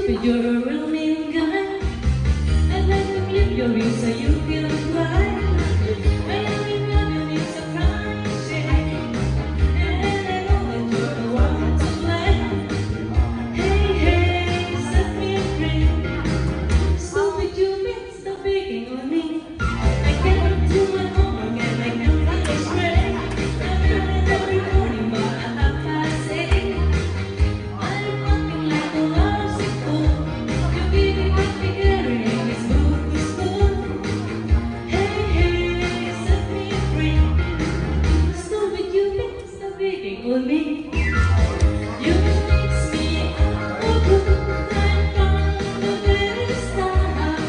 but you're a real mean guy. I'd like to flip your wrist so you can fly. I am in love, you need some kind of shade. And I know that you're the one to blame. Hey, hey, set me free. Stupid, you been stop picking on me. I can't do my homework and I can't finish straight. I'm running every morning but I have past 8. I'm walking like a lousy fool. You're giving what me carrying is good to school. Hey, hey, set me free. Stupid, you been stop picking on me. You mix me up for good and from the very start.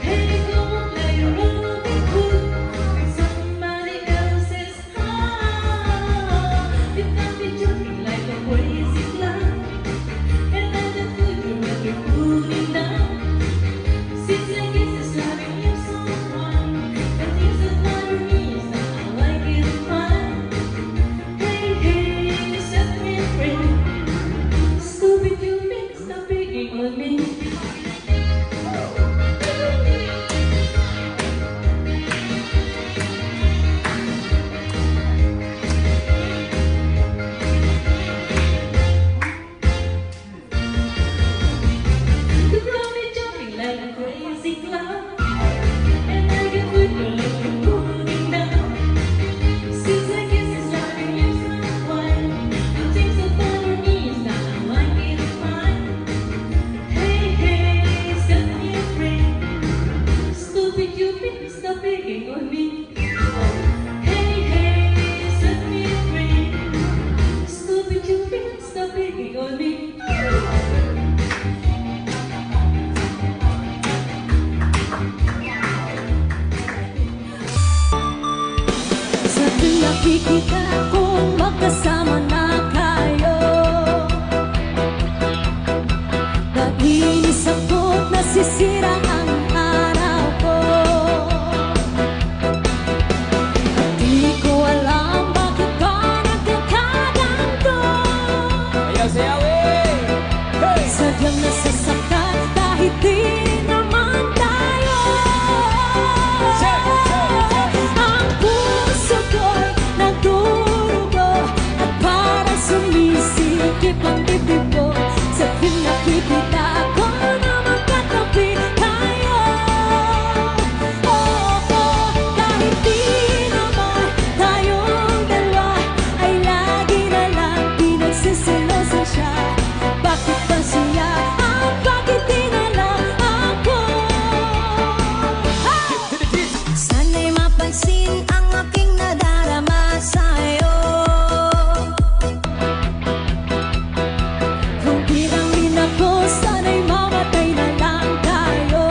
Hey, don't play Robin Hood in somebody else's heart. You can't be joking like a crazy clown, and I just put you when you're cooling down. Seems like it's loving you someone, and things that bother me is that I like it fun. Hey, hey, set me free. Stupid, you been stop picking on me. You got me jumping like a crazy clown, and I get with your love you're cooling down. Seems like it's driving you someone. The things that bother me is that I like it fine. Hey, hey, set me free. Stupid, you been stop picking on me. Hey, hey, set me free. Stupid, you been stop picking on me. Sa tuwing nakikita kong magkasama na kayo, naiinis ako't nasisira ang araw ko. Di ko alam bakit ka nagkakaganto. Sadyang nasasaktan kahit di naman tayo. Ang puso ko'y nagdurugo at parang sumisikip ang dibdib ko. Sa tuwing nakikita ko na magkatabi tayo. Kahit di naman tayong dalawa ay lagi na lang pinagsisilosan siya. Bakit ba siya at bakit di na lang ako? Sana'y mapansin ang aking nadarama sa'yo. Kung bilang din ako, sana'y mamatay na lang tayo.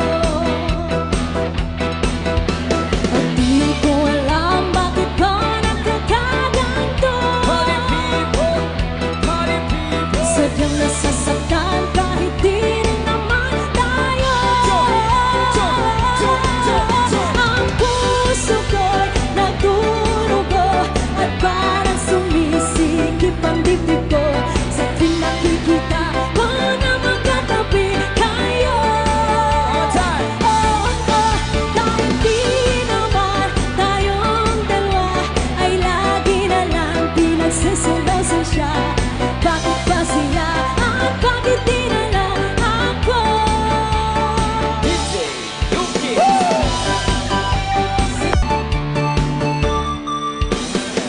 At di ko alam bakit ka nagkakaganto. Sadyang nasasaktan kahit di rin naman tayo. Ang puso ko'y nagdurugo at parang sumisikip ang dibdib ko. Sa tuwing nakikita ko na magkatabi kayo. Kahit di naman tayong dalawa ay lagi na lang pinagsisilosan siya. Bakit ba siya at bakit di na lang ako?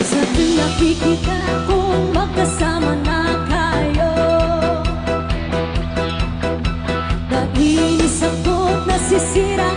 Sa tuwing nakikita kong magkasama na kayo, naiinis ako't nasisira